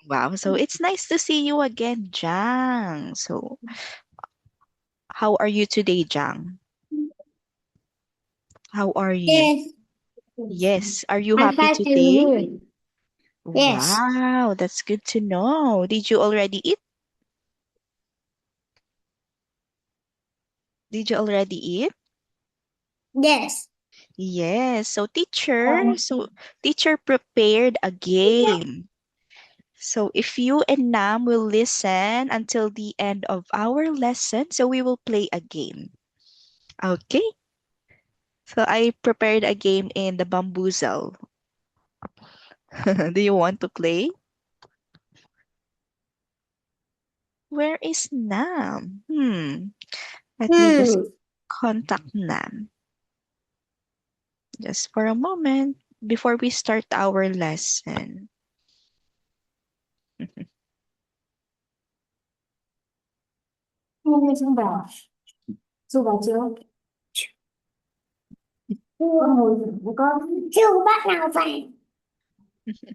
Wow, so it's nice to see you again, Jang. So, how are you today, Jang? How are you? Yes, Yes, are you I'm happy fine and today? good. Yes, Wow, that's good to know. Did you already eat? Did you already eat? yes. Yes. So teacher prepared a game. So if you and Nam will listen until the end of our lesson, so we will play a game. Okay? So I prepared a game in the bamboozle. Do you want to play? Where is Nam? Let me just Hmm. contact Nam just for a moment before we start our lesson. Hôm nay Dung bảo, Dung bảo chưa? Con ngồi với con. Chưa có bác nào phải.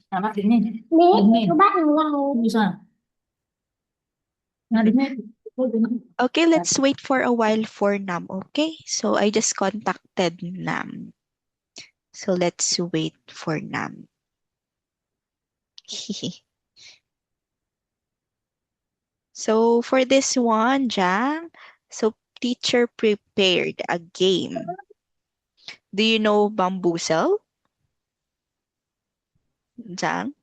À, bác đứng lên. Đấy, Đứng lên. có bác nào vào. Như sao? Nào, đứng lên. Thôi, đứng lên. Okay, let's wait for a while for Nam. Okay, so I just contacted Nam. So let's wait for Nam. So for this one, Jang, so teacher prepared a game. Do you know bamboozle, Jang?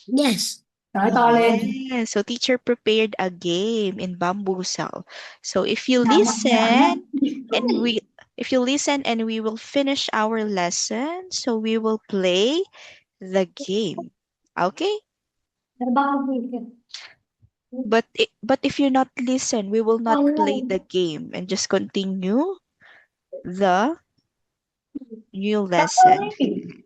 Yes. Nói to lên. Yeah, so teacher prepared a game in bamboozle. So if you Nào, mọi người hỏi nhé. listen and we if you listen and we will finish our lesson, so we will play the game. Okay? Bao nhiêu kìa. But if you not listen, we will not Bao play nhiêu. the game and just continue the new Đọc lesson. ơi.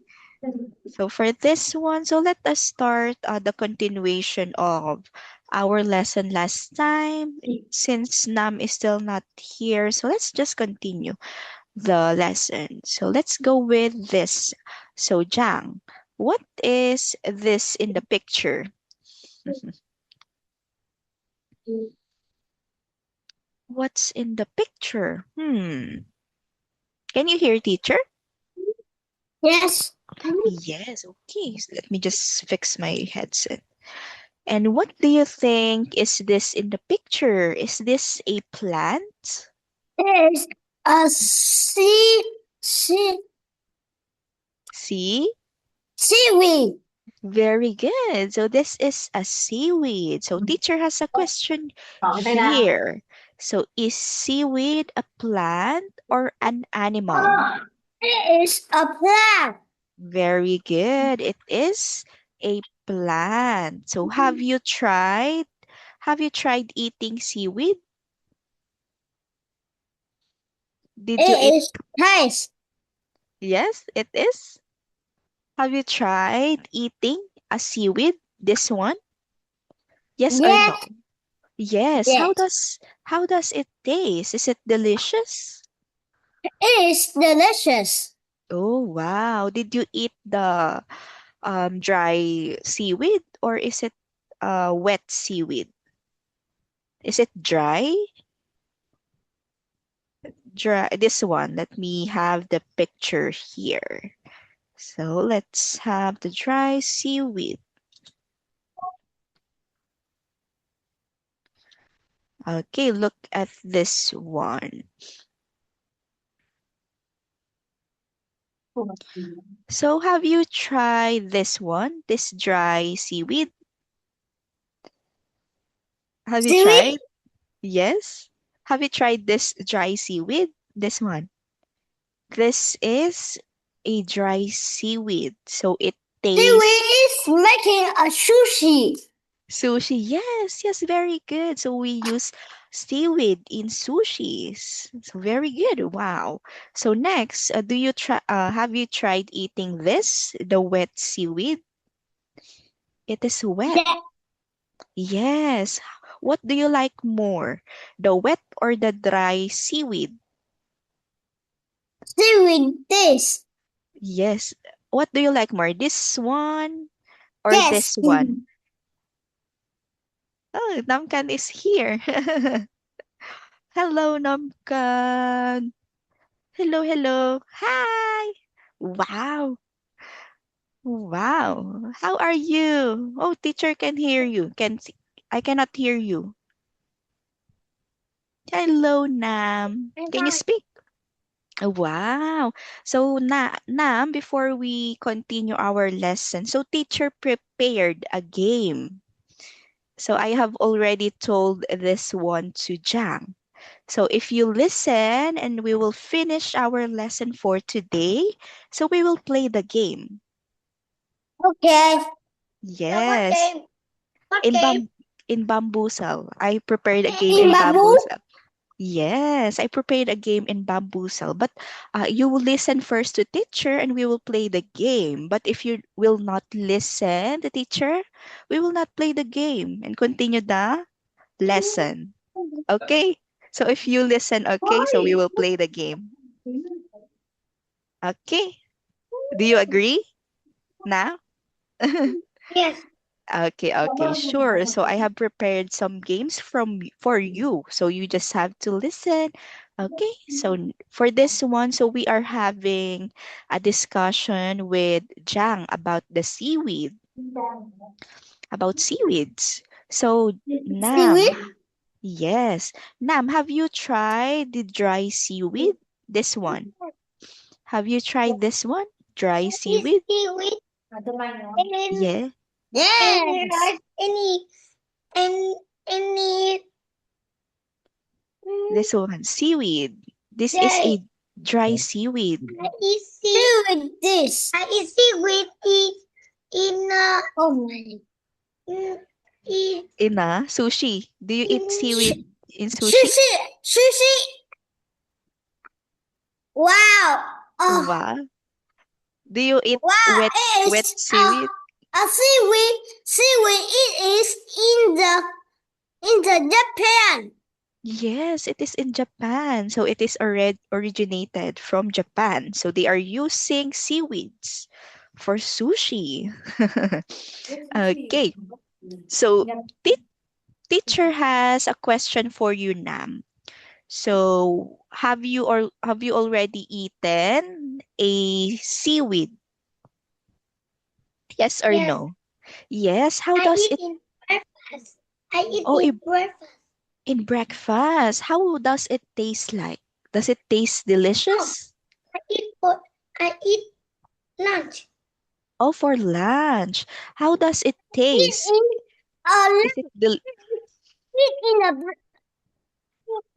So for this one, so let us start the continuation of our lesson last time. Since Nam is still not here, so let's just continue the lesson. So let's go with this. So Jang, what is this in the picture? What's in the picture? Can you hear teacher? Yes. Yes, okay. So let me just fix my headset. And what do you think is this in the picture? Is this a plant? Is a See? seaweed. Very good. So this is a seaweed. So teacher has a question Bỏ cái tay ra. here. So is seaweed a plant or an animal? It is a plant. Very good. It is a plant. So have you tried eating seaweed? Did you eat? It is nice. Yes, it is. Have you tried eating a seaweed? This one? Yes or no? Yes. Yes. How Yes. does how does it taste? Is it delicious? It is delicious. Oh wow. Did you eat the dry seaweed or is it wet seaweed? Is it dry? Dry this one. Let me have the picture here. So let's have the dry seaweed. Okay, look at this one. So have you tried this one, this dry seaweed? Have you Seaweed? tried? Yes. Have you tried this dry seaweed? This one. This is a dry seaweed. So it tastes Seaweed is making a sushi. sushi. Yes, yes, very good. So we use seaweed in sushis. So very good. Wow. So next, do you try have you tried eating this, the wet seaweed? It is wet. Yeah. Yes. What do you like more? The wet or the dry seaweed? Seaweed this. Yes. What do you like more? This one? or Yes. this one? Oh, Namkan is here. Hello, Namkan. Hello, hello. Hi. Wow. Wow. How are you? Oh, teacher can hear you. I cannot hear you. Hello, Nam. Can you speak? Oh, wow. So, Nam, before we continue our lesson, so teacher prepared a game. So I have already told this one to Jang. So if you listen and we will finish our lesson for today, so we will play the game. Okay. Yes, What in game? in Bamboozle. I prepared a game In in bamboo? Bamboozle. Yes, I prepared a game in Bamboozle. But you will listen first to teacher and we will play the game. But if you will not listen to teacher, we will not play the game and continue the lesson. Okay? So if you listen, okay, so we will play the game. Okay? Do you agree now? Yes. Okay, sure. So I have prepared some games for you. So you just have to listen. Okay, so for this one, so we are having a discussion with Jang about the seaweed, about seaweeds. So Nam, Seaweed? yes. Nam, have you tried the dry seaweed? This one. Have you tried this one? Dry seaweed? Seaweed. Yeah. Yes. Any This one, seaweed. This is Yes. a dry seaweed. I eat seaweed. This. I eat seaweed in oh my. In In a sushi. Do you eat seaweed in sushi? sushi. Sushi. Wow. Oh. Wow. Do you eat Wow. wet It's seaweed? a seaweed. Seaweed. It is in the Japan. Yes, it is in Japan. So it is originated from Japan. So they are using seaweeds for sushi. Okay. So teacher has a question for you, Nam. So, have you already eaten a seaweed? Yes or Yes. no? Yes. How I does eat it? in breakfast. I eat Oh, in breakfast. in breakfast. How does it taste like? Does it taste No, delicious? I eat lunch. Oh, for lunch. How does it Eat taste? in Is it del eat in the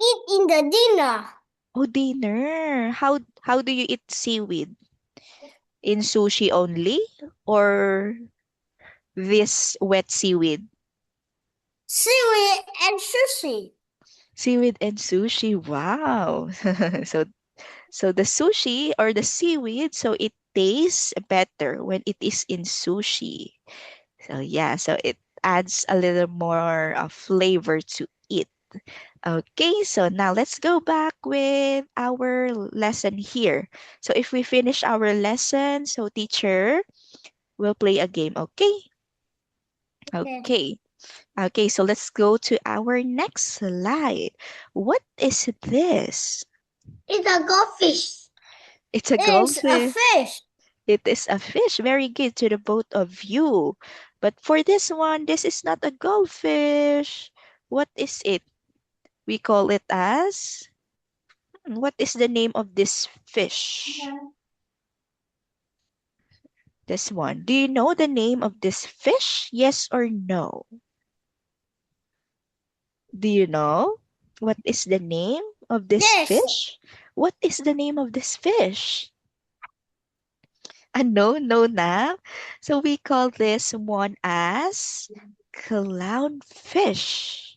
eat in the dinner. Oh, dinner? How do you eat seaweed? In sushi only or this wet seaweed? Seaweed and sushi. Seaweed and sushi. Wow. So the sushi or the seaweed, so it tastes better when it is in sushi. So yeah, so it adds a little more flavor to it. Okay, so now let's go back with our lesson here. So if we finish our lesson, so teacher will play a game. Okay? Okay. Okay, so let's go to our next slide. What is this? It's a goldfish. It's a It's a goldfish. fish. It is a fish. Very good to the both of you. But for this one, this is not a goldfish. What is it? We call it as. What is the name of this fish? This one. Do you know the name of this fish? Yes or no? Do you know? What is the name of this Yes. fish? What is the name of this fish? No, no, na. So we call this one as clownfish.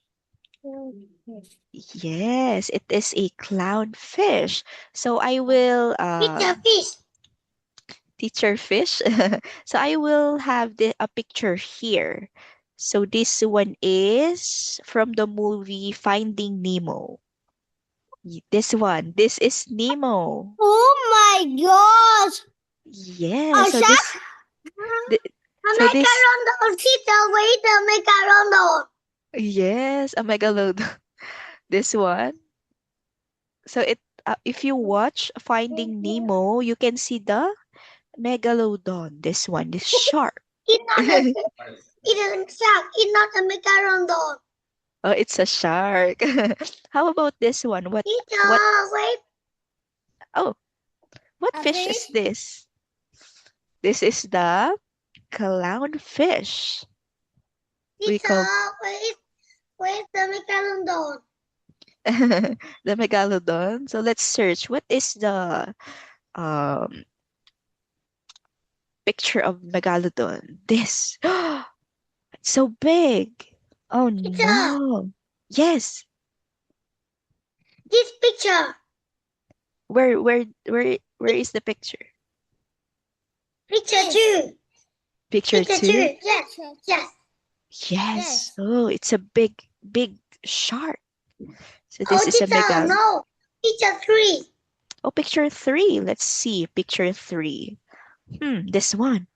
Yes, it is a clownfish. So I will It's a fish. teacher fish. So I will have a picture here. So this one is from the movie Finding Nemo. This one, this is Nemo. Oh my gosh. Yeah, A so shark? this So this, Megalodon, Tita, wait, a megalodon. yes, a megalodon. This one. So if you watch Finding Nemo, you can see the megalodon. This one, this shark. It's not a, it's a shark. It's not a megalodon. Oh, it's a shark. How about this one? What Tita, wait. oh, what A fish is fish? this? This is the clownfish. We Tita, call wait, the megalodon. the megalodon. So let's search. What is the um picture of megalodon? This. It's so big. Oh Tita, no. Yes. this picture. Where is the picture? Picture two. Picture Picture two? two. Yes, yes. Yes. Oh, it's a big shark. So Oh, this is a Tita, no. Picture three. Oh, picture three. Let's see. Picture three. This one.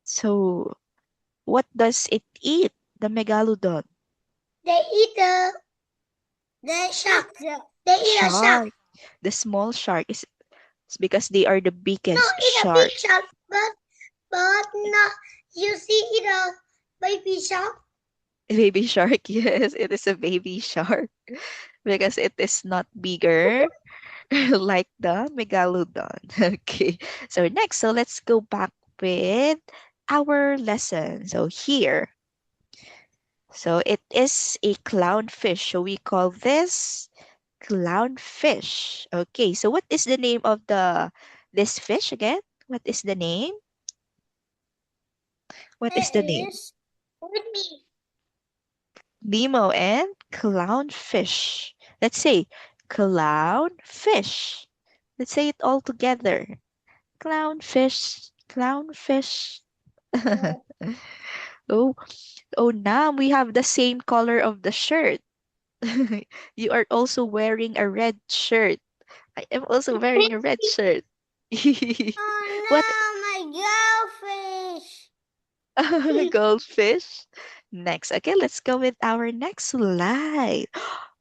So what does it eat? The megalodon. They eat the shark. They eat a shark. Shark. The small shark is it's because they are the No, biggest it's a shark. big shark, but no, you see it a baby shark. Baby shark, yes, it is a baby shark because it is not bigger like the megalodon. Okay, so next, so let's go back with our lesson. So here, so it is a clownfish. So we call this clownfish. Okay, so what is the name of this fish again? What is the name? What is the name? With me. Nemo and clownfish. Let's say clownfish. Let's say it all together. Clownfish, clownfish. Oh, oh, now we have the same color of the shirt. You are also wearing a red shirt. I am also wearing a red shirt. Oh What no, my girlfish. goldfish? Next. Okay, let's go with our next slide.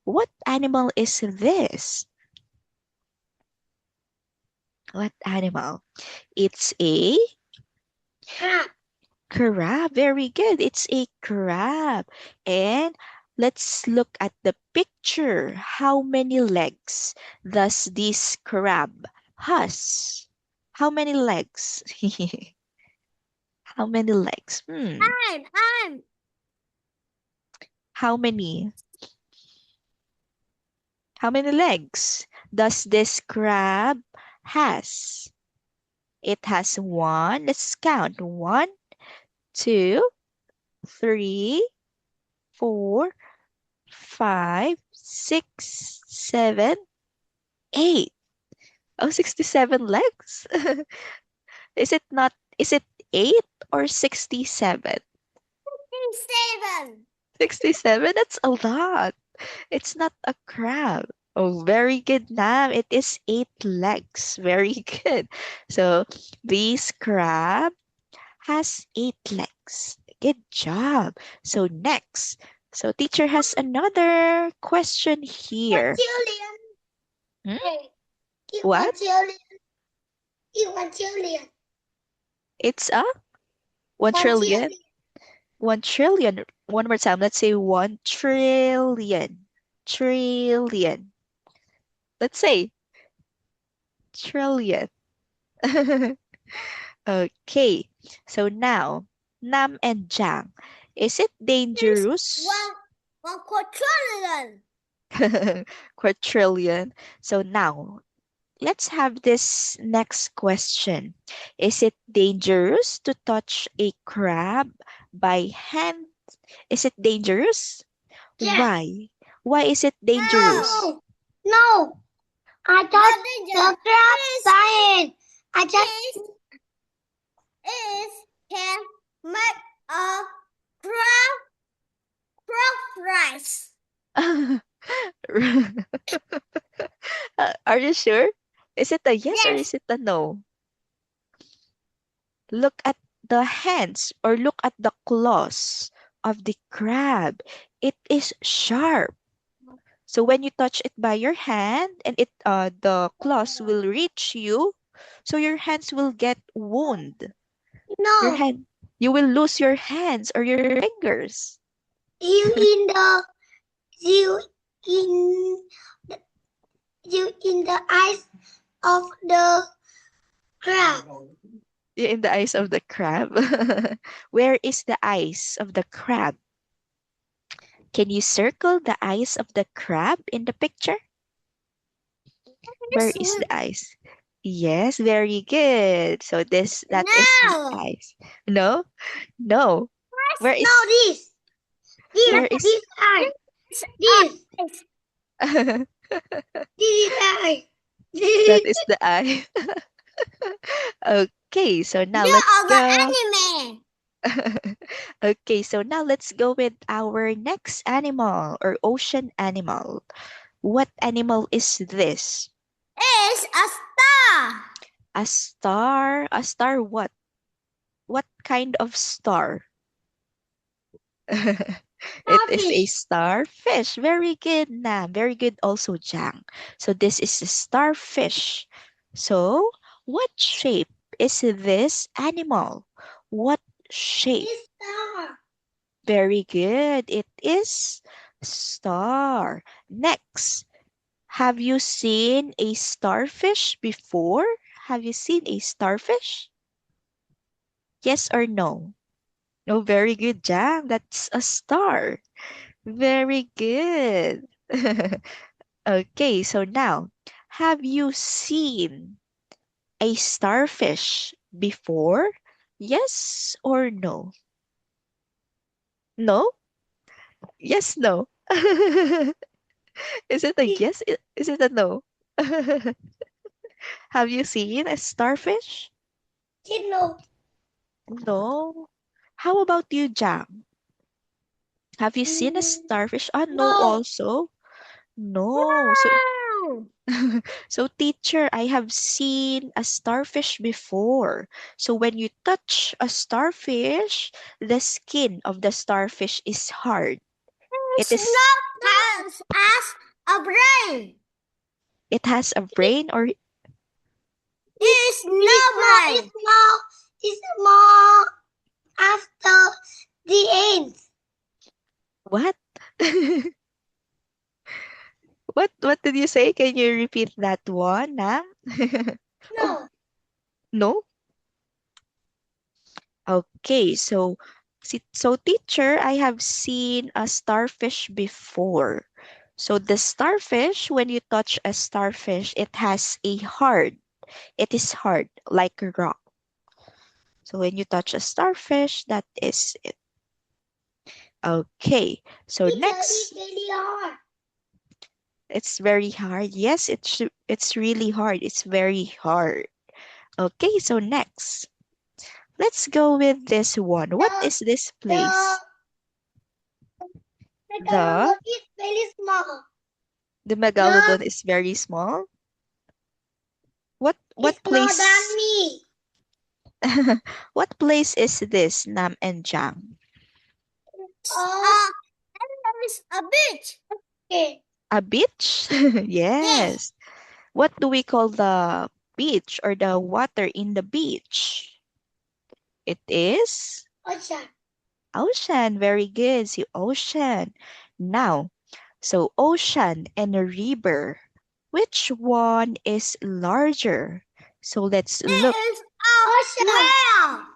What animal is this? What animal? It's a Crab. crab. Very good. It's a crab. And let's look at the picture. How many legs does this crab has? How many legs? How many legs? I'm. How many? How many legs does this crab has? It has one. Let's count. 1, 2, 3, 4, 5, 6, 7, 8. Oh, 67 legs. Is it 8 or 67? 7. 67? That's a lot. It's not a crab. Oh, very good, Nam. It is 8 legs. Very good. So this crab has 8 legs. Good job. So next. So teacher has another question here. Julian. Hmm? Hey. What? Julian. Julian. It's a 1 trillion. 1 trillion. One more time. Let's say 1 trillion. Trillion. Let's say trillion. Okay. So now, Nam and Jang, is it dangerous? One quadrillion. Quadrillion. So now, let's have this next question. Is it dangerous to touch a crab by hand? Is it dangerous? Yes. Why? Why is it dangerous? No. I thought the crab dying. I just can make a crab rice. Are you sure? Is it a yes or Yes. is it a no? Look at the hands or look at the claws of the crab. It is sharp. So when you touch it by your hand and the claws will reach you, so your hands will get wound. Your No. hand, you will lose your hands or your fingers. You in the you in the eyes of the crab. In the eyes of the crab. Where is the eyes of the crab? Can you circle the eyes of the crab in the picture? Where is the eyes? Yes, very good. So that is the No. eyes. No, no. Where is No, this. where is This eye. This. that This is eye. is the eye? Okay, so now You let's are the go. anime. Okay, so now let's go with our next animal or ocean animal. What animal is this? It's a star. A star? A star what? What kind of star? It is a starfish. Very good, Nam. Very good also, Jang. So this is a starfish. So what shape is this animal? What shape? This star. Very good. It is star. Next, have you seen a starfish before? Have you seen a starfish? Yes or no? No, very good, Jam. That's a star. Very good. Okay, so now, have you seen a starfish before? Yes or no? No? Yes, no. Is it a yes? Is it a no? Have you seen a starfish? No. No. How about you, Jam? Have you seen a starfish? Ah, no, No. also. No. So teacher, I have seen a starfish before. So when you touch a starfish, the skin of the starfish is hard. It is Has as a brain. it has a brain or It's no brain. It's more after the end. what? What did you say? Can you repeat that one, Nam? Oh, No. no? Okay, so so teacher, I have seen a starfish before. So the starfish, when you touch a starfish, it has a hard. It is hard, like a rock. So when you touch a starfish, that is it. Okay, so next, It's really hard. it's very hard. Yes, it's really hard. It's very hard. Okay, so next, let's go with this one. What is this place? The It's very small. the megalodon is very small. What It's place? smaller than me. What place is this, Nam and Jang? It's a beach. Okay. A beach? Yes. What do we call the beach or the water in the beach? It is Ocean. ocean. Very good. See, ocean. Now, so ocean and a river. Which one is larger? So let's look. It's ocean.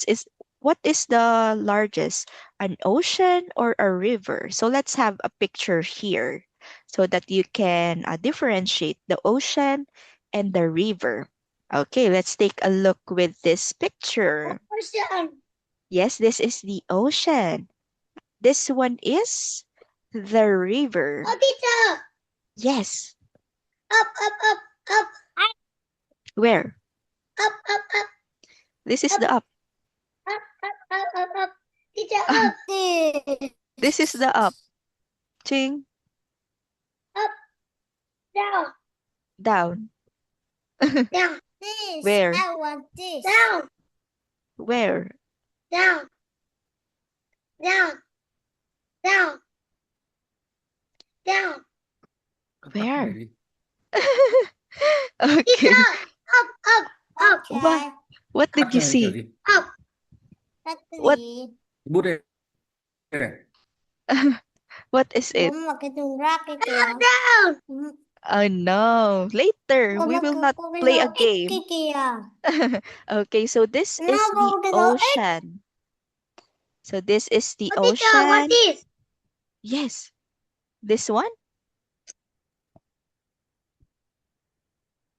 It's what is the largest? An ocean or a river? So let's have a picture here so that you can differentiate the ocean and the river. Okay, let's take a look with this picture. Ocean. Yes, this is the ocean. This one is the river. Oh, teacher. Yes. Up. Where? Up. This is the up. Up. Teacher, up. This is the up. Ching. Up. Down. Down. Down. This. Where? I want this. Down. Where? Down. Down. Down. Down. Where? Jadi, Okay. Teacher. Up. Up. Up. What did you apa see? tadi? Up. What? Ibu deh. What is it? Down. Oh no. Later, we will not play a game. Okay, so this is the ocean. So this is the Oh, teacher, what ocean. is? Yes. This one?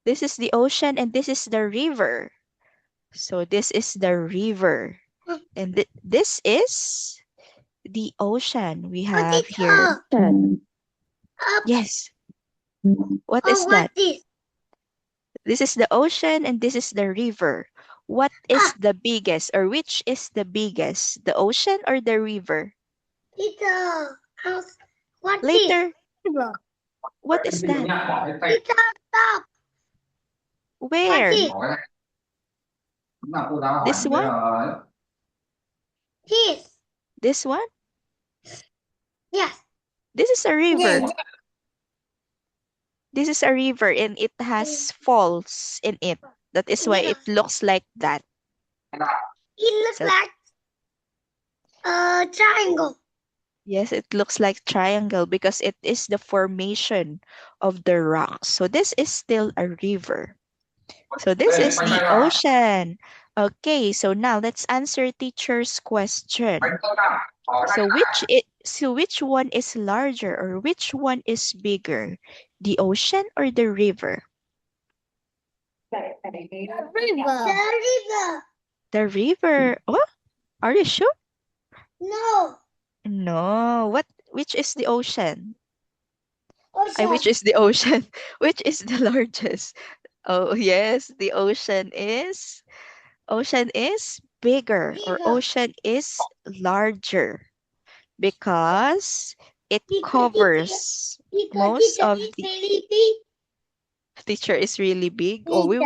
This is the ocean and this is the river. So this is the river. And this is the ocean we have here. Up. Yes. What Oh, is what that? is? This is the ocean and this is the river. What is the biggest or which is the biggest? The ocean or the river? Teacher. What is? Later. What is that? Teacher, stop. Where? This one? This. This one? Yes. This is a river. Yes. This is a river and it has falls in it. That is why it looks like that. It looks So- like a triangle. Yes, it looks like triangle because it is the formation of the rocks. So this is still a river. So this is the ocean. Okay, so now let's answer teacher's question. So which one is larger or which one is bigger? The ocean or the river? The river. The river. Oh, are you sure? No. No. Which is the ocean? Ocean. Which is the ocean? Which is the largest? Oh, yes, the ocean is bigger or Bigger. ocean is larger because it Teacher, covers most of the teacher is really big. Oh, we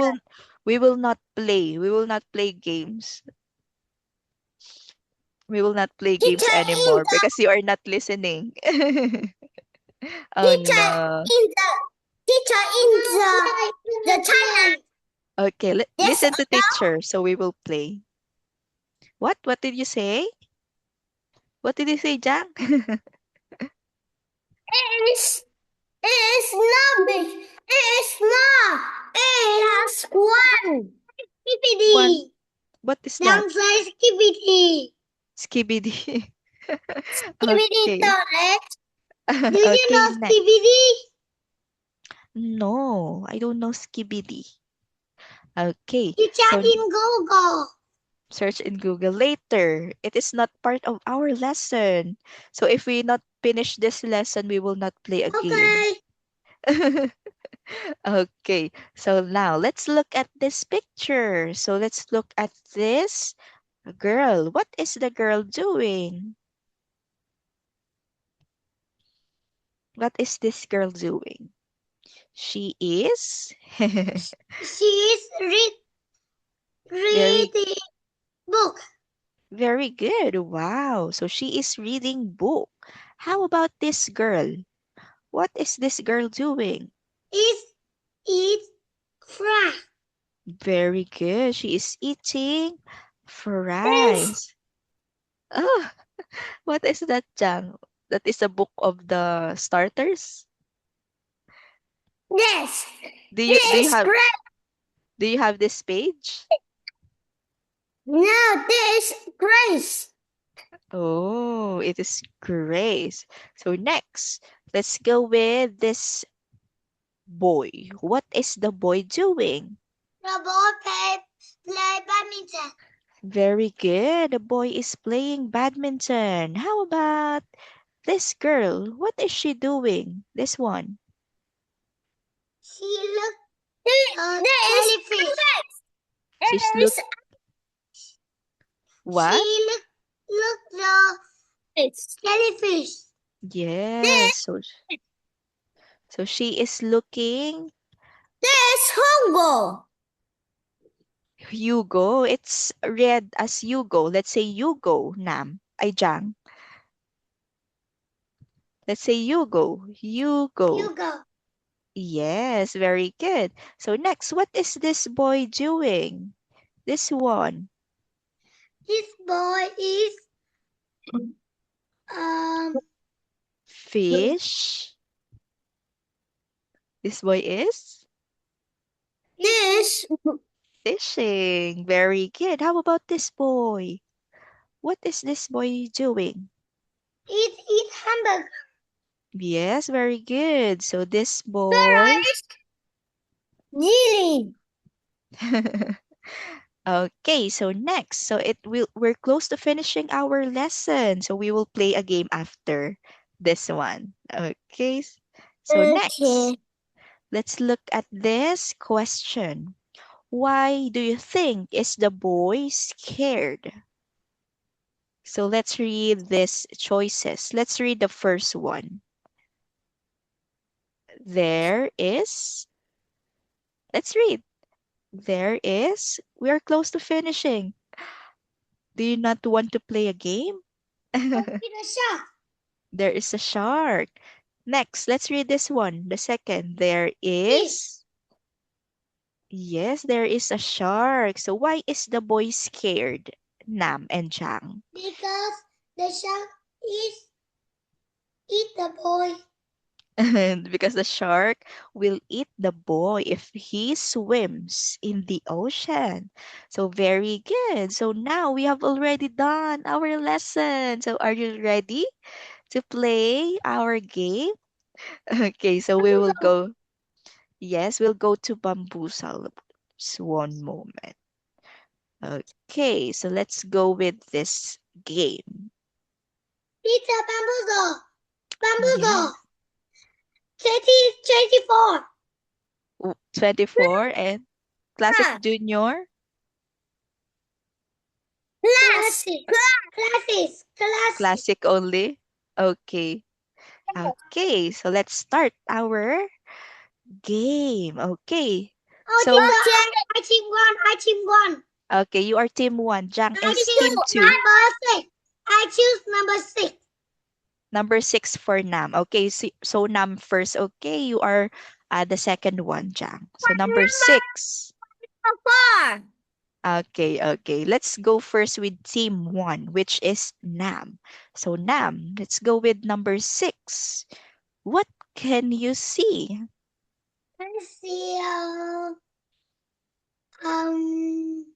will not play. We will not play games. We will not play games Teacher, anymore because you are not listening. Oh no. the China. Okay, Yes, listen to teacher so we will play. What did you say? What did you say, Jack? It's not big. It's small. It has one. Skibidi. One. What is that? Downstairs skibidi. Skibidi. Skibidi Okay. toilet. Do Okay, you know next. skibidi? No, I don't know skibidi. Okay, You so chat in Google. search in Google later. It is not part of our lesson. So if we not finish this lesson, we will not play a game. Okay. Okay, so now let's look at this picture. So let's look at this girl. What is the girl doing? What is this girl doing? She is She is reading book. very good. Wow. So she is reading book. How about this girl? What is this girl doing? Eat fry. Very good. She is eating fries. Oh, what is that, Jang? That is a book of the starters? Yes. Do you Grace. have this page? No, this Grace. Oh, it is Grace. So next, let's go with this boy. What is the boy doing? The boy play badminton. Very good. The boy is playing badminton. How about this girl? What is she doing? This one. She look jellyfish. She's look. What? She look the jellyfish. Yes. So she is looking. There's Hongo. Hugo. It's read as Hugo. Let's say Hugo, Nam. Ay, Jang. Let's say Hugo. Hugo. You go. Yes, very good. So next, what is this boy doing? This one. This boy is um Fish. This boy is this fishing. Very good. How about this boy? What is this boy doing? eat hamburger. Yes, very good. So this boy. Chili. Okay, so next. So we're close to finishing our lesson. So we will play a game after this one. Okay. So next, Okay. let's look at this question. Why do you think is the boy scared? So let's read these choices. Let's read the first one. There is, let's read. There is, we are close to finishing. Do you not want to play a game? The shark. There is a shark. Next, let's read this one. The second, there is. Yes, there is a shark. So why is the boy scared? Nam and Chang. Because the shark is eat the boy. Because the shark will eat the boy if he swims in the ocean. So very good. So now we have already done our lesson. So are you ready to play our game? Okay, so we will go. Yes, we'll go to Bamboozle. Just one moment. Okay, so let's go with this game. Pizza bamboozle. Bamboozle. Yes. 24. 24 and Classic Ah. Junior. Classic only. Okay. Okay, so let's start our game. Okay. Oh, So, I team one. I team one. okay, you are team 1. Jang I is choose team 2. number 6. I choose number 6. Number 6 for Nam. Okay, so Nam first. Okay, you are the second one, Jang. So number 6. 4. Okay, okay. Let's go first with team 1, which is Nam. So Nam, let's go with number 6. What can you see? I see um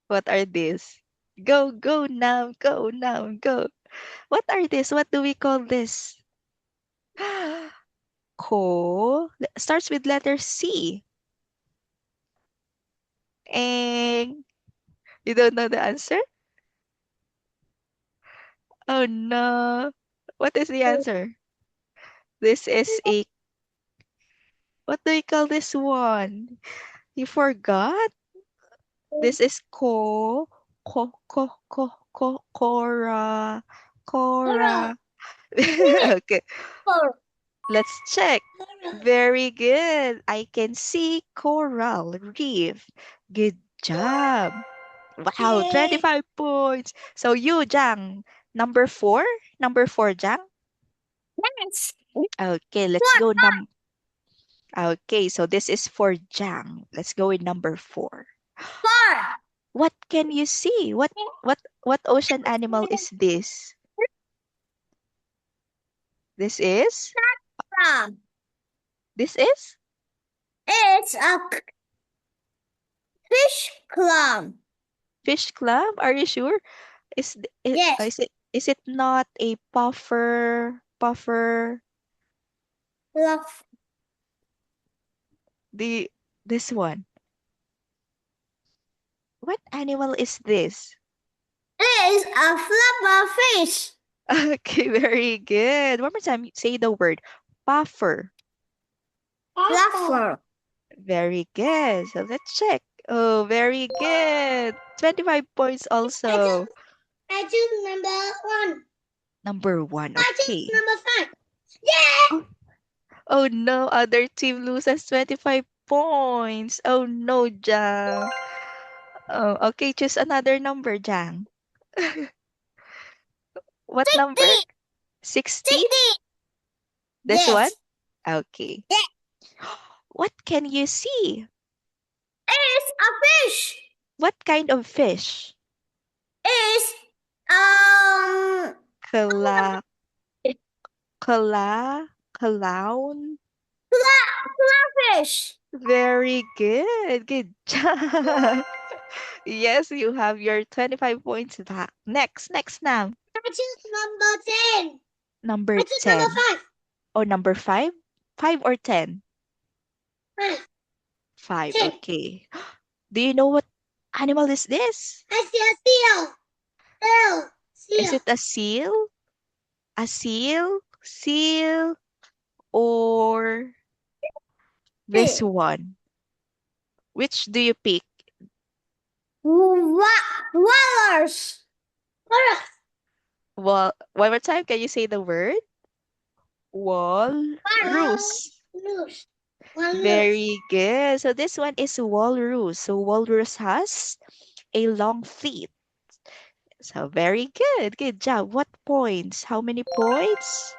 What are these? Go, go, Nam, go, Nam, go. What are these? What do we call this? Starts with letter C. And you don't know the answer? Oh no. What is the answer? This is a, what do you call this one? You forgot? This is Cora. Cora. Okay, let's check. Very good. I can see coral reef. Good job. Wow, Yay. 25 points. So you, Jang, number 4? Number 4, Jang? Yes. Okay, let's go Okay, so this is for Jang. Let's go with number 4. 4. What can you see? What ocean animal is this? This is? This is? It's a fish clam. Fish clam? Are you sure? Yes. Is it not a puffer Fluff. this one? What animal is this? It's a flubber fish. Okay, very good. One more time, say the word puffer. Fluffer. Very good. So let's check. Oh, very good. 25 points also. I choose number 1. Number 1. I Okay. choose number 5. Yeah. Oh no, other team loses 25 points. Oh no, Jang. Oh, okay, choose another number, Jang. What number? 16? 60. This one? Yes. Okay. Yeah. What can you see? It's a fish. What kind of fish? It's Kala, clown. fish. Very good. Good job. Yes, you have your 25 points back. Next now. I choose number 10. Number I choose 10. number 5. Oh, number 5? 5 or 10? 5. 5. 10. Okay. Do you know what animal is this? I see a seal. Seal. Is Seal. it a seal? A seal? Seal? Or this one? Which do you pick? Walrus. Walrus. Well, one more time. Can you say the word? Walrus. Walrus. Walrus. Very good. So this one is walrus. So walrus has a long feet. So very good. Good job. What points? How many points?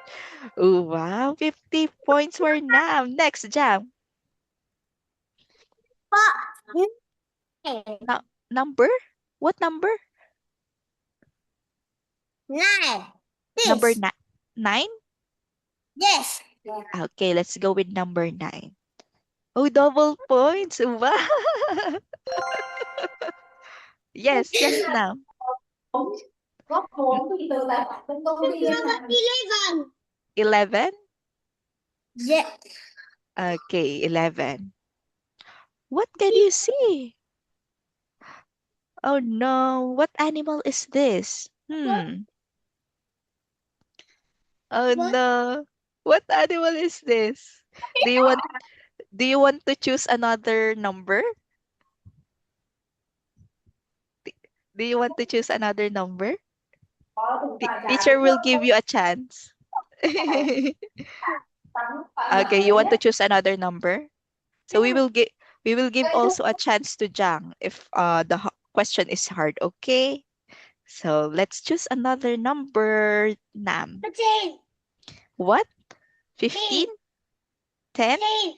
Oh, wow. 50 points for Nam. Next, Jam. Number? What number? 9. Number This. 9? Yes. Okay, let's go with number 9. Oh, double points. Wow. Yes, Nam. Góp vốn thì từ tài khoản bên công ty ngân Number hàng 11. 11? Yeah. Okay, 11. What can you see? Oh no, what animal is this? Oh What? no. What animal is this? Do you want to choose another number? Do you want to choose another number? có từng tài sản Teacher will give you a chance. Okay, you want to choose another number? So we will give also a chance to Jang if the question is hard, okay? So let's choose another number, Nam. 10. What? 15? 10? 10.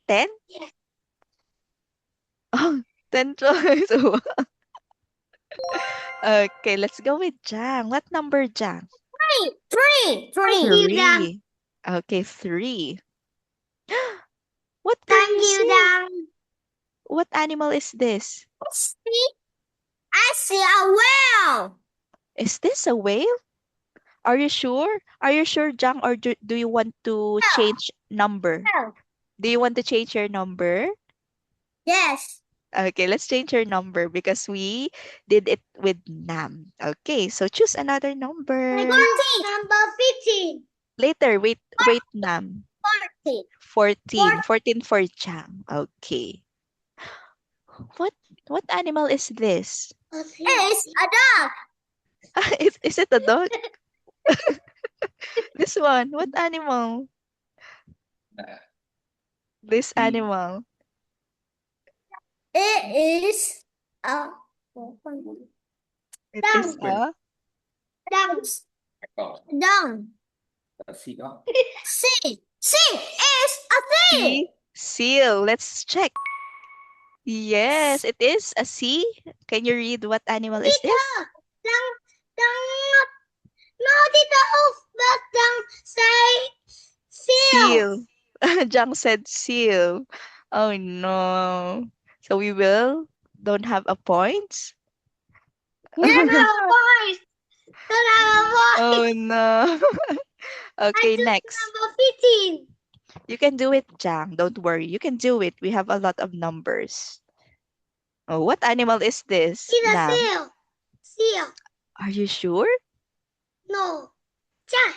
10? Yes. Oh, 10 choice. Okay, let's go with Jang. What number, Jang? 3. 3. Okay, 3. What can Thank you you, see? Dan. What animal is this? I see a whale. Is this a whale? Are you sure? Are you sure, Jang, or do you want to change number? No. Do you want to change your number? Yes. Okay, let's change your number because we did it with Nam. Okay, so choose another number. 14. Number 15. Later, wait, Nam. 14. 14. 14 for Jang. Okay. What animal is this? It's a dog. Is it a dog? This one, what animal? This animal. It is a It is a dung. C is a sea. seal. Let's check. Yes, it is a sea. Can you read what animal is this? No, Tita, but say seal. Jang said seal. Oh no. So we don't have a point. Don't have a voice. Don't have a voice. Oh no. Okay, next. Number 15. You can do it, Jang. Don't worry. You can do it. We have a lot of numbers. Oh, what animal is this? It's a Nam? seal. Seal. Are you sure? No. Cha.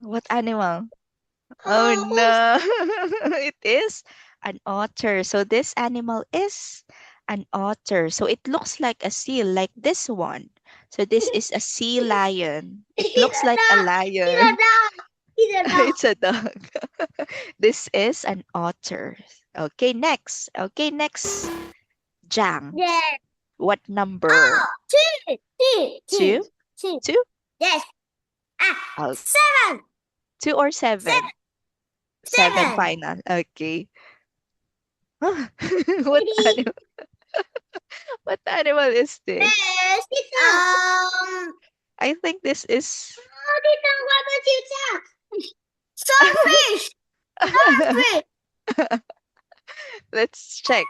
What animal? Oh no. It is an otter. So this animal is an otter. So it looks like a seal, like this one. So this is a sea lion. It looks like a lion. It's a dog. It's a dog. This is an otter. Okay, next. Okay, next. Jang. Yes. What number? Two. Two? Two? Yes. Oh, 7. 2 or 7? 7 7. final. Okay. What animal? What animal is this? Yes. I think this is. Tita, what about you? Starfish. Starfish. Let's check.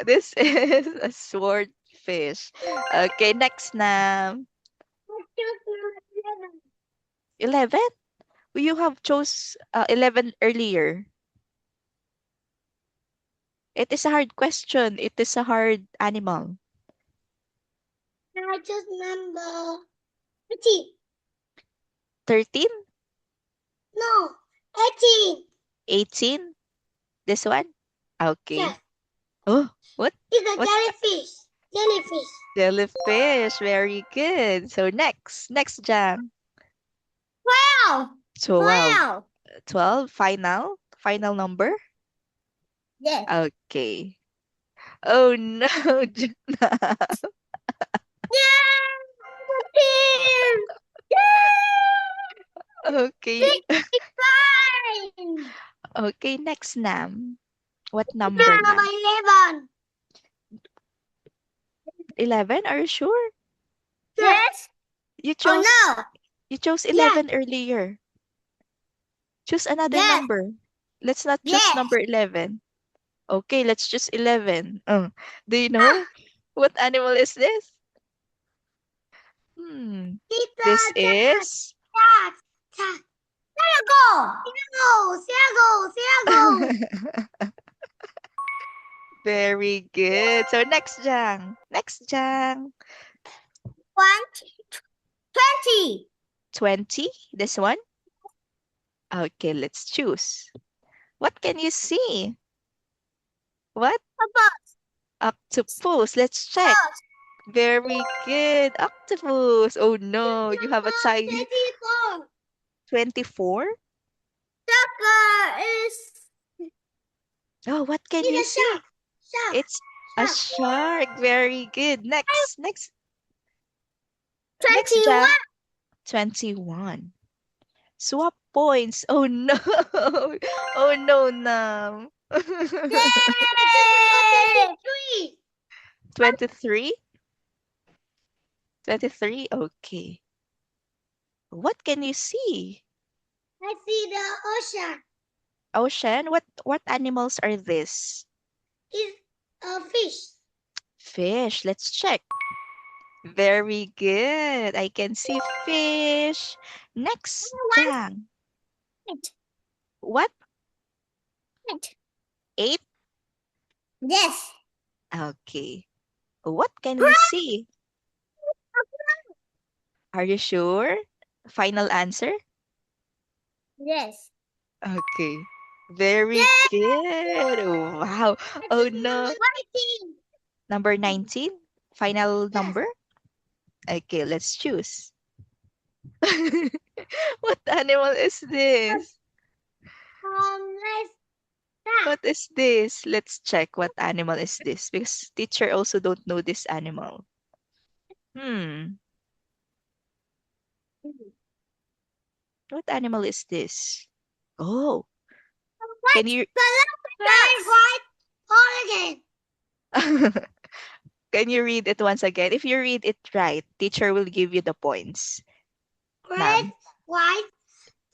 This is a swordfish. Okay, next na. 11? You have chose 11 earlier. It is a hard question. It is a hard animal. I just number 13. 13? No, 18. 18? This one? Okay. Yes. Oh, what? It's a What? jellyfish. Jellyfish. Jellyfish. Very good. So next. Next, Jang. 12. 12. 12. Final? Final number? Yes. Okay. Oh no, Jana. Yeah. Okay. 65. Okay, next, Nam. What number na? Number 11. 11? Are you sure? Yes. You chose Oh no. you chose 11 earlier. Choose another Yes. number. Let's not choose Yes. number 11. Okay, let's choose 11. Do you know what animal is this? This is Ciago. very good. So next, Jang. Next, Jang. 20. 20. This one. Okay, let's choose. What can you see? What? Octopus. Let's check. Very good. Octopus. Oh no, you have a tie. 24. 24? Soccer is Oh, what can you see? shark. It's a shark. Very good. Next. Next, 21. Jang. 21. Swap points. Oh no. Oh no, Nam. 23? 23? Okay. What can you see? I see the ocean. Ocean? What animals are this? It's a fish. Fish. Let's check. Very good. I can see fish. Next, Jang. What? 8? Yes. Okay. What can we see? Are you sure? Final answer? Yes. Okay. Very good. Wow. Oh no. Number 19? Final number? Okay, let's choose. What animal is this? Let's What is this? Let's check what animal is this because teacher also don't know this animal. What animal is this? Oh, can you white again. can you read it once again? If you read it right, teacher will give you the points. Red, white,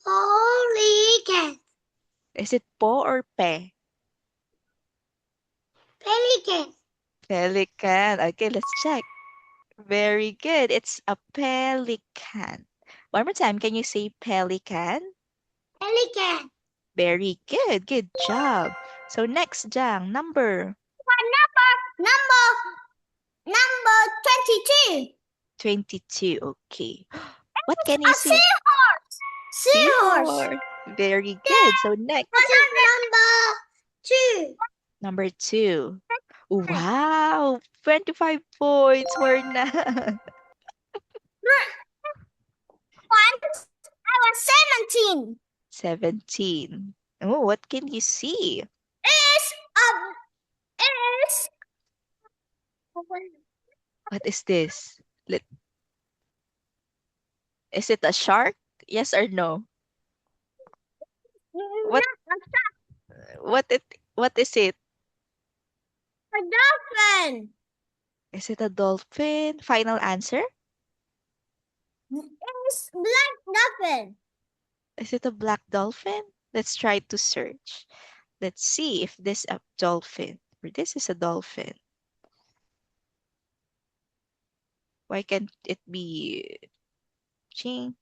pelican. Is it po or pe? Pelican. Pelican. Okay, let's check. Very good. It's a pelican. One more time. Can you say pelican? Pelican. Very good. Good job. So next, Jang, number Number 22. 22. Okay. What can you see? Seahorse. Very good. So next, Number 2. number 2. Wow, 25 points for na. I was 17. 17. Oh, what can you see? Is What is this? Is it a shark? Yes or no? What what it what is it? a dolphin. Is it a dolphin? Final answer? Is black dolphin. Is it a black dolphin? Let's try to search. Let's see if this a dolphin or this is a dolphin. Why can't it be Ching?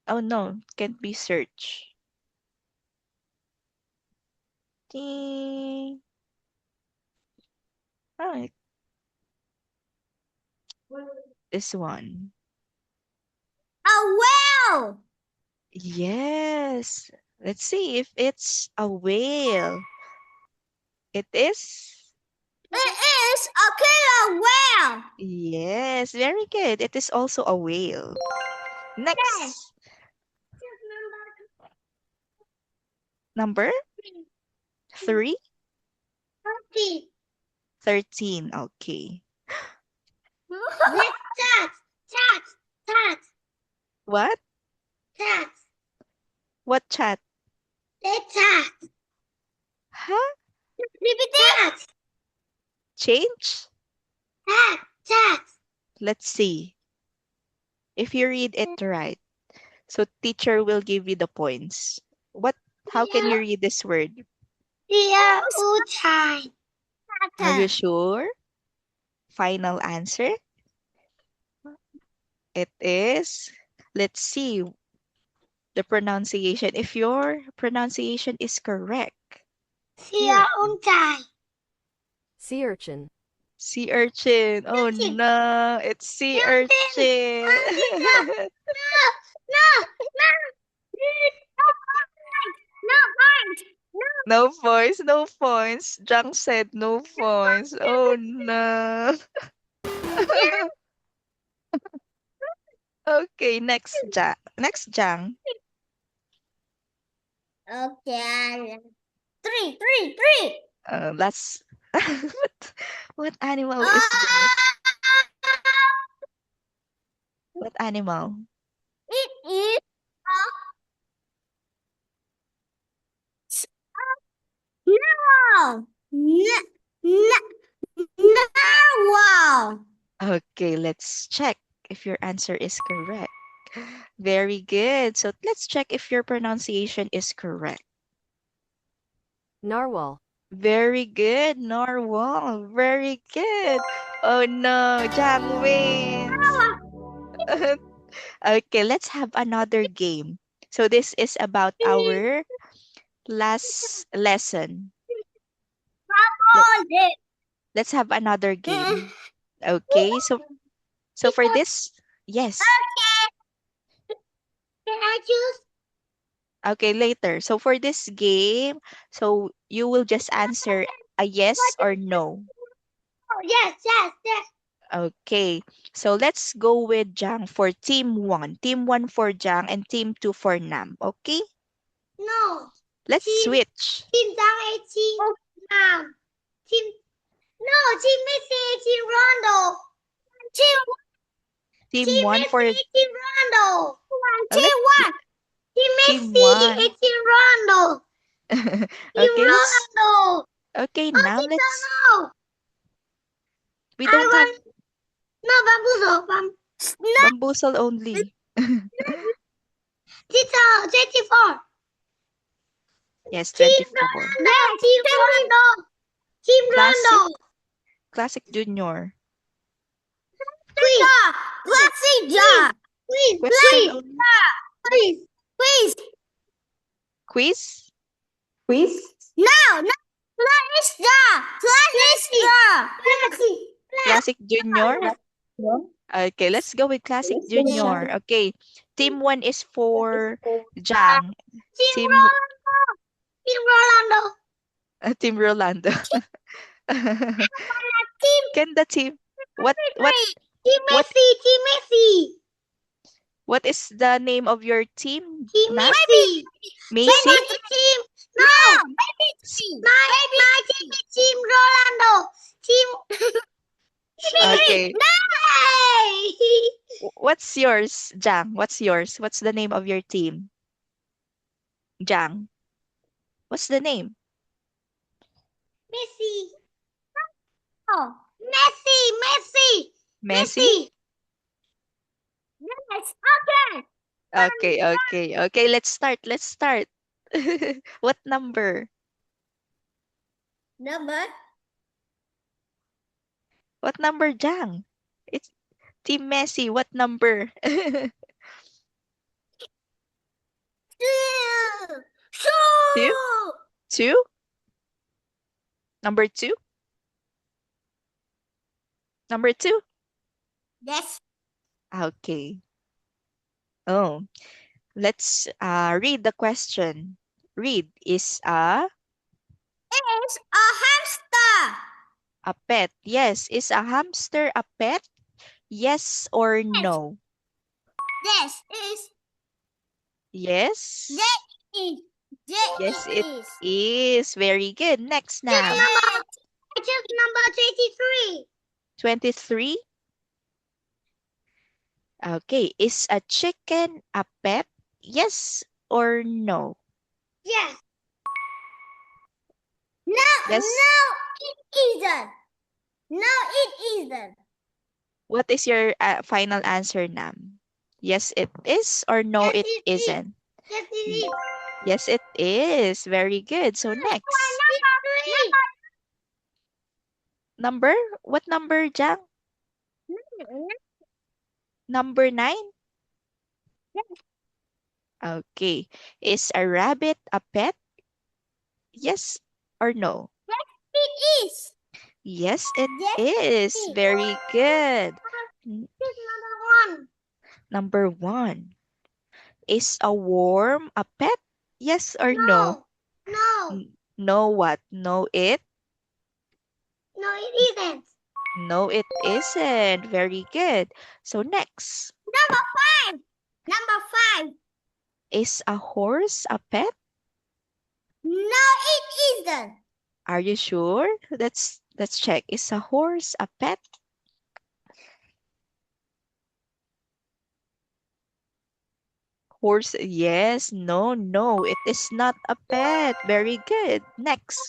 Oh no, can't be search. Ding. Oh, this one. A whale. Yes. Let's see if it's a whale. It is. It is a killer whale. Yes, very good. It is also a whale. Next. Number 3? 30. 13. Okay. Let's chat. What? Chat. What chat? Let's chat. Huh? Repeat it. Change? Chat. Let's see. If you read it right. So teacher will give you the points. How can you read this word? Dear Uchai. Are you sure? Final answer? It is. Let's see the pronunciation. If your pronunciation is correct. Dear Uchai. Sea urchin. Sea urchin. Oh no, it's sea urchin. No. No points, no points. Jang said no points. Oh no. Okay, next Jang. Okay. Three. That's what animal is this? What animal? It is narwhal. Okay, let's check if your answer is correct. Very good. So let's check if your pronunciation is correct. Narwhal. Very good, Narwhal. Very good. Oh no, Jang wins. Okay, let's have another game. So this is about our last lesson. Let's have another game. Okay, so for this, yes. Can I choose? Okay, later. So for this game, so you will just answer a yes or no. Oh, yes. Okay, so let's go with Jang for team 1. Team 1 for Jang and team 2 for Nam. Okay? No. Let's Team- switch. Team Zhang and Team Nam. Team Messi, Team Ronaldo. Team 1 for Team Ronaldo. let's Team 1. Team Team Messi one. and Team Ronaldo. Team Okay, Ronaldo. okay, Oh, now Team let's Ronaldo. we don't have No, bamboozle. bamboozle only. Tita, 24. Yes, Team 24. Ronaldo. Team Ronaldo. Team Ronaldo. Classic Junior. Please. Classic Ja. Question only. Please. Quiz? No. Classic Ja. Classic Junior? Okay, let's go with Classic Junior. Okay, team 1 is for Jang. Team Rolando. Team Rolando. Team Can the team Team Messi. What is the name of your team? Team Nam? Messi. Macy? Team. No. My team is Team Rolando. Team. Okay. Yay! What's yours, Jang? What's yours? What's the name of your team? Jang. What's the name? Messi. Oh. Messi. Messi? Yes. Okay. Okay. Let's start. What number? Number What number, Jang? It's Team Messi. What number? 2. Two? Two? Number two? Number two? Yes. Okay. Oh, let's read the question. Read is It's a hamster. a pet. Yes. Is a hamster a pet? Yes or no? This is. Yes. Is. Yes, it is. Very good. Next now. I took number 23. 23. Okay. Is a chicken a pet? Yes or no? Yes. No, Yes. it isn't. No, it isn't. What is your final answer, Nam? Yes, it is or no, Yes, it it is. isn't? Yes, it is. Yes, it is. Very good. So next. Number? What number, Jang? Number 9? Okay. Is a rabbit a pet? Yes or no? It is. Yes, it Yes, is. is. Very good. Number 1. Number 1. Is a worm a pet? Yes or no? No. No what? No it? No, it isn't. No, it isn't. Very good. So next. Number 5. Is a horse a pet? No, it isn't. Are you sure? Let's check. Is a horse a pet? Horse, yes, no, it is not a pet. Very good. Next.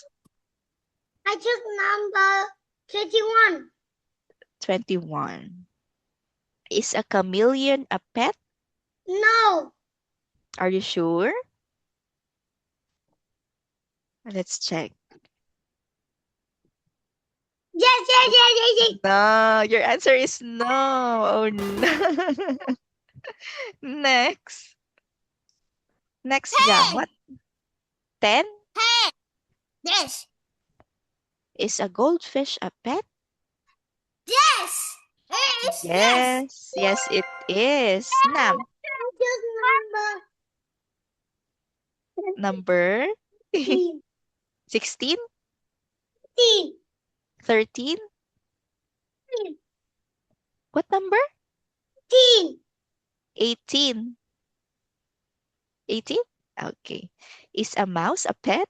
I took number 21. 21. Is a chameleon a pet? No. Are you sure? Let's check. Yes. No, your answer is no. Oh no. Next. Next, Jam. What? 10? Yes. Is a goldfish a pet? Yes. Yes, it is. Nam, Just number 15. 16, 13. What number? 18. 18? Okay. Is a mouse a pet?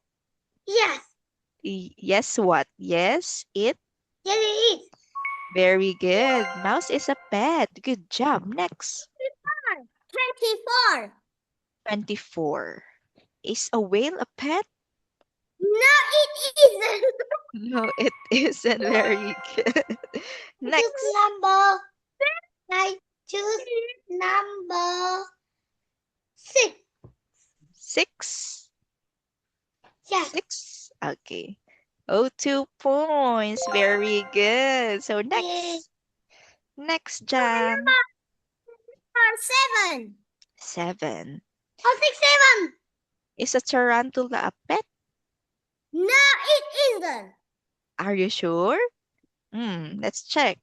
Yes. Yes, what? Yes, it. Yes, it is. Very good. Mouse is a pet. Good job. Next. 24. 24. Is a whale a pet? No, it isn't. No, it isn't. Very good. Next. I choose number 6. 6. Yes. 6. Okay. Oh, 2 points. Very good. So next. Yay. Next, Jam. 7. 7. Oh, 7. Is a tarantula a pet? No, it isn't. Are you sure? Let's check.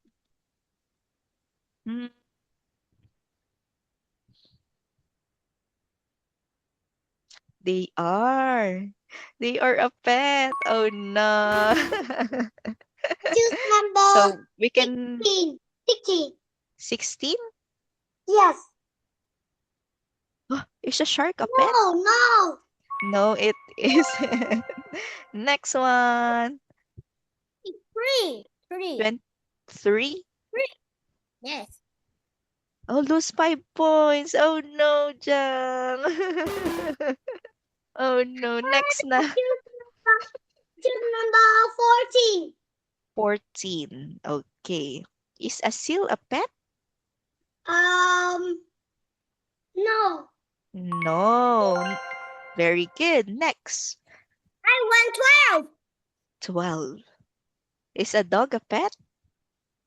Hmm. They are. They are a pet. Oh no. Choose number So we can 16. 16. 16? Yes. Is a shark a pet? No, no. No, it isn't. Next one. Three. 23. Yes. Oh, lose 5 points. Oh no, Jang. Oh no, next na. Choose number 14. 14. Okay. Is a seal a pet? No. No. Very good. Next. I want 12. 12. Is a dog a pet?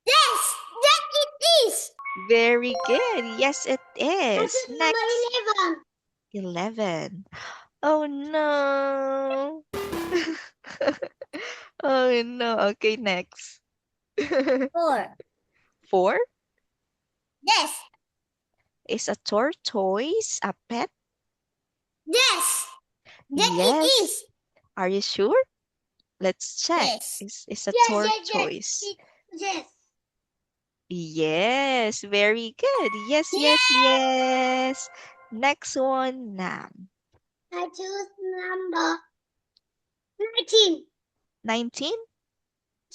Yes, that it is. Very good. Yes, it I is. choose Next. number 11. Oh no. Oh no. Okay, next. 11. 4. 4. Yes. Is a tortoise a pet? Yes. That Yes. it is. Are you sure? Let's check. Yes. Is a Yes. tortoise? Yes. Yes, very good. Yes, yes, yes. Next one, Nam. I choose number 19. 19?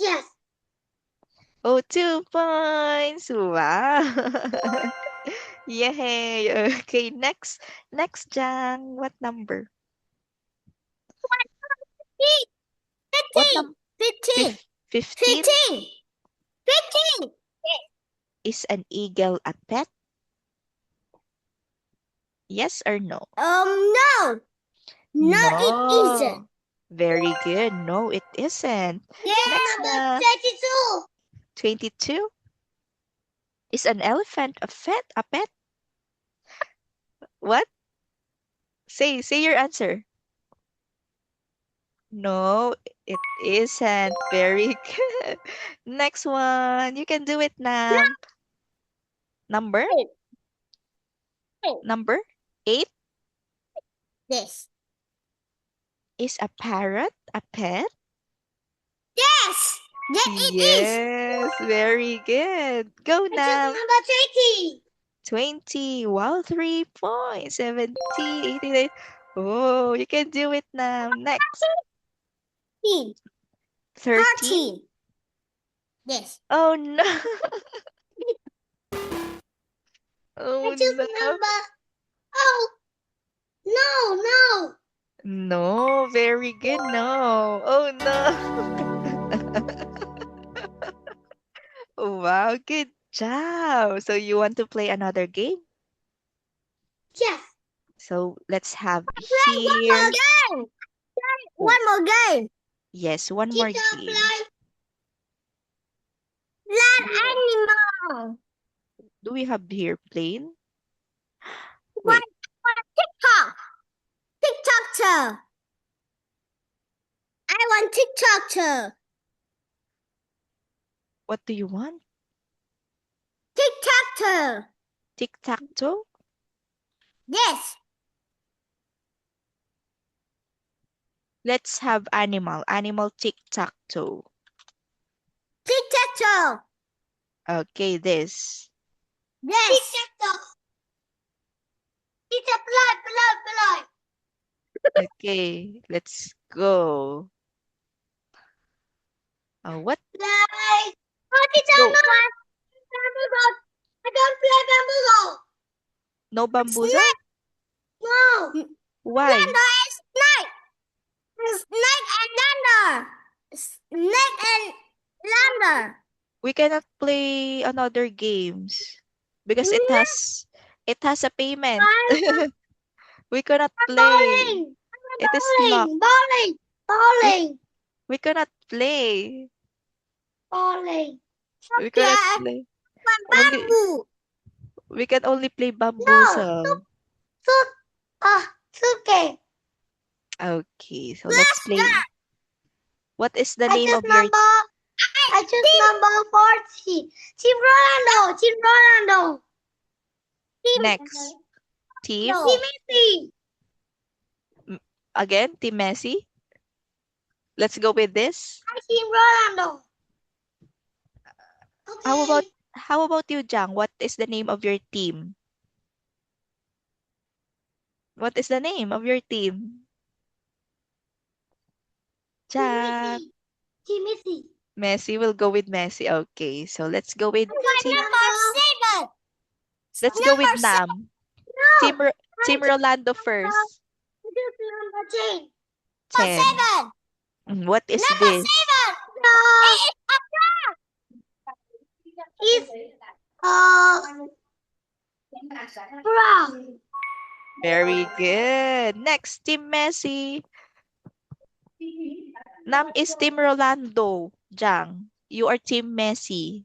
Yes. Oh, 2 points. Wow. Yay. Okay, next. Next, Jang. What number? 15. What number? 15. 15? 15. 15. Is an eagle a pet? Yes or no? No. No, it isn't. Very good. No, it isn't. Yes. Next Number na. 22. 22. Is an elephant a pet? A pet? What? Say your answer. No, it isn't. Very good. Next one. You can do it now. Number? Eight. Number 8. Yes. Is a parrot a pet? Yes. That it is. Yes, very good. Go I choose now. number 20. 20. Wow, 3 points. 70, 89. Oh, you can do it now. Next. 13. 13. Yes. Oh no. I Oh choose no. number. Oh. No. No, very good. No. Oh no. Wow, good job. So you want to play another game? Yes. So let's have One more here. game. One more game. Yes, one more game. Land animal. Do we have here plane? One, Wait, TikTok. TikTok. I want TikTok. what do you want? TikTok. Tic-tac-toe? Yes. Let's have animal. Animal tic-tac-toe. TikTok. Okay, this. Yes. TikTok. It's a blood. Okay, let's go. What? Like. Oh, it's Go. bamboo. I don't play bamboo. No bambuza? No. Why? Thunder and snake. Snake and thunder. Snake and thunder. We cannot play another games because it has a payment. We cannot play. It is locked. Bowling. We cannot play. Bowling. We cannot play. Only Bamboo. we can only play bambuza. Okay. Okay, so let's play. What is the name of your I choose number 40. Team Ronaldo. next team? Team Messi. Again, Team Messi. Let's go with this. Team Ronaldo. Okay. How about you, Jang? What is the name of your team? What is the name of your team? Jack. Timothy. Messi will go with Messi. Okay, so let's go with team. Number 7. Let's go with Number 7. Nam. No. Team Rolando first. Number 10. 10. What is this? No. It's brown. Very good. Next, Team Messi. Nam is Team Rolando. Jang, you are Team Messi.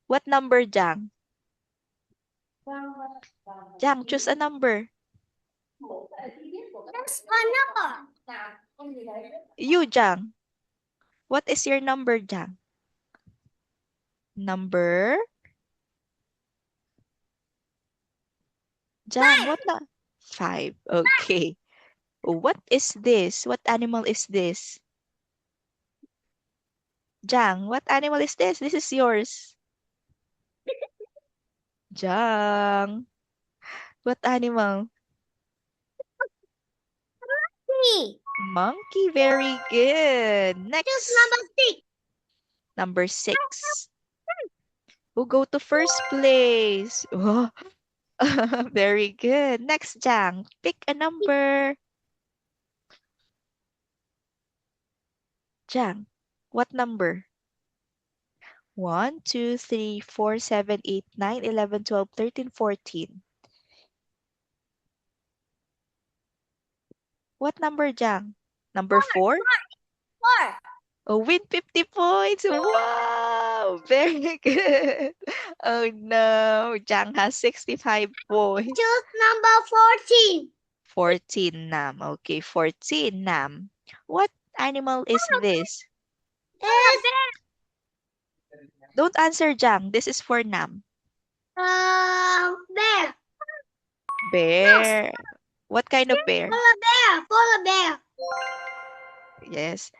What number, Jang? Jang, choose a number. That's a number. You, Jang. What is your number, Jang? Number? Jang, what na? 5. Okay. What is this? What animal is this? Jang, what animal is this? This is yours. Jang. What animal? Monkey. Very good. Next. Choose number 6. Number 6. Who go to first place? Oh, very good. Next, Jang. Pick a number. Jang, what number? 1, 2, 3, 4, 7, 8, 9, 11, 12, 13, 14. What number, Jang? Number 4? 4. Oh, win 50 points. Wow, very good. Oh no, Jang has 65 points. Choose number 14. 14, Nam. Okay, 14, Nam. What animal is this? It's Don't answer, Jang. This is for Nam. bear. Bear. What kind of bear? Polar bear. Yes.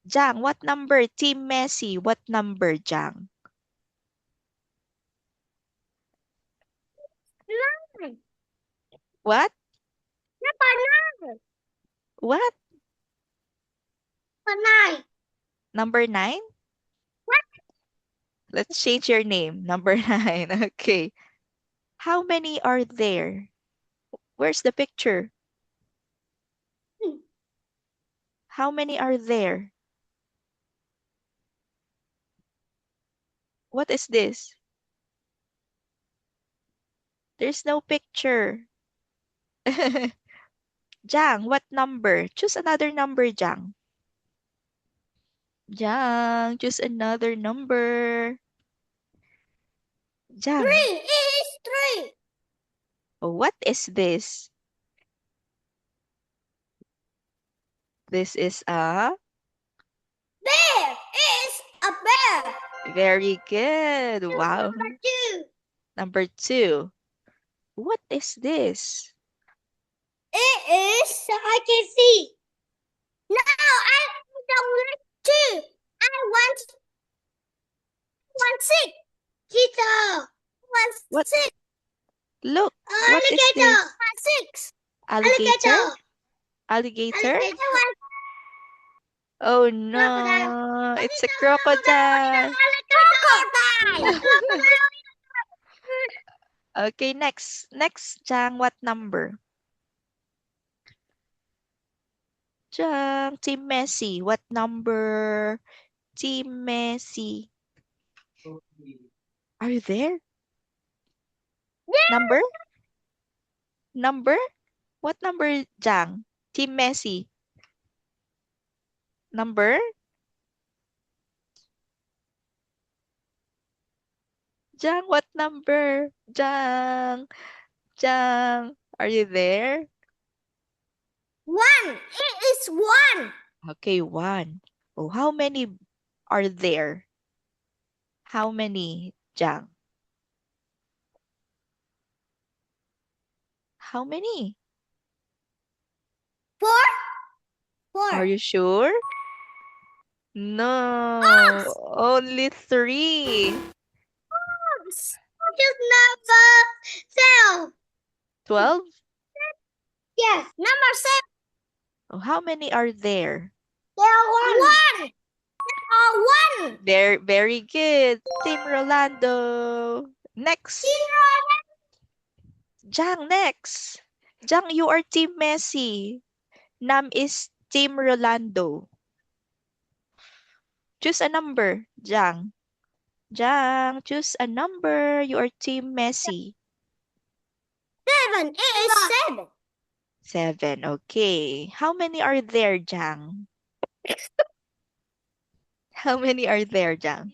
Jang, what number? Team Messi, what number, Jang? 9. What? Number 9. What? Number 9. Number 9? What? Let's change your name. Number 9. Okay. How many are there? Where's the picture? How many are there? What is this? There's no picture. Jang, what number? Choose another number, Jang. Jang, choose another number. 3. Jang, It is 3. what is this? This is a Bear. It is a bear. very good. Wow. Number 2. Number 2. What is this? It is, I can see. No, I don't want 2. I want 6. Cheetah. What? 6. Look, what is Alligator. this? 6. Alligator? Alligator. Alligator? Oh no, it's a crocodile. Crocodile. Okay, next. Next, Jang, what number? Jang, Team Messi, what number? Team Messi. Are you there? Number? Number? What number, Jang? Team Messi. Number? Jang, what number? Jang. Jang, are you there? 1. It is 1. Okay, 1. Oh, how many are there? How many, Jang? How many? 4. 4. Are you sure? No, only 3. Just number 12. 12? Yes. Number 7. Oh, how many are there? There are one. There are one. Very good. Team Rolando. Next. Jang, next. Jang, you are Team Messi. Nam is Team Rolando. Choose a number, Jang. Jang, choose a number. You are Team Messi. 7. It is 7. 7. Okay. How many are there, Jang? How many are there, Jang?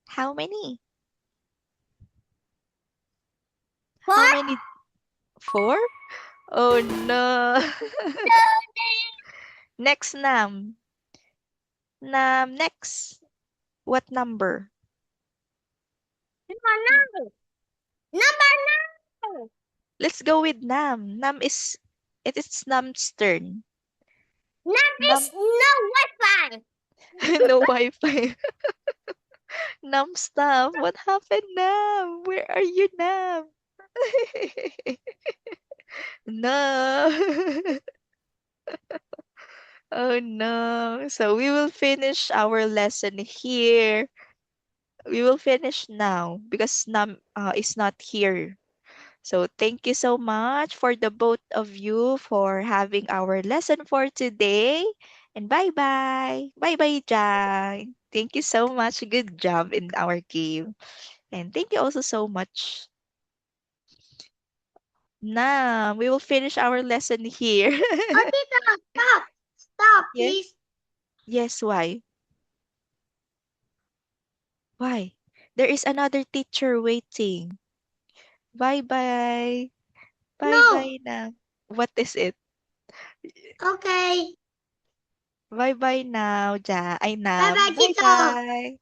How many? 4. How many? 4? Oh no. Next, Nam. Nam, next. What number? Number 9. Let's go with Nam. It is Nam's turn. Number is Nam, no Wi-Fi. no Wi-Fi. Nam, stop. What happened, Nam? Where are you, Nam? No. Oh no. So we will finish our lesson here. We will finish now because Nam is not here. So thank you so much for the both of you for having our lesson for today. And bye-bye. Bye-bye, Jang. Thank you so much. Good job in our game. And thank you also so much. Now, we will finish our lesson here. Oh, Tita, stop. Stop, Yes? please. Yes, why? Why? There is another teacher waiting. Bye-bye. No. Bye-bye now. What is it? Okay. Bye-bye now, Ja. Ay, Nam. Bye-bye, Tito. Bye-bye.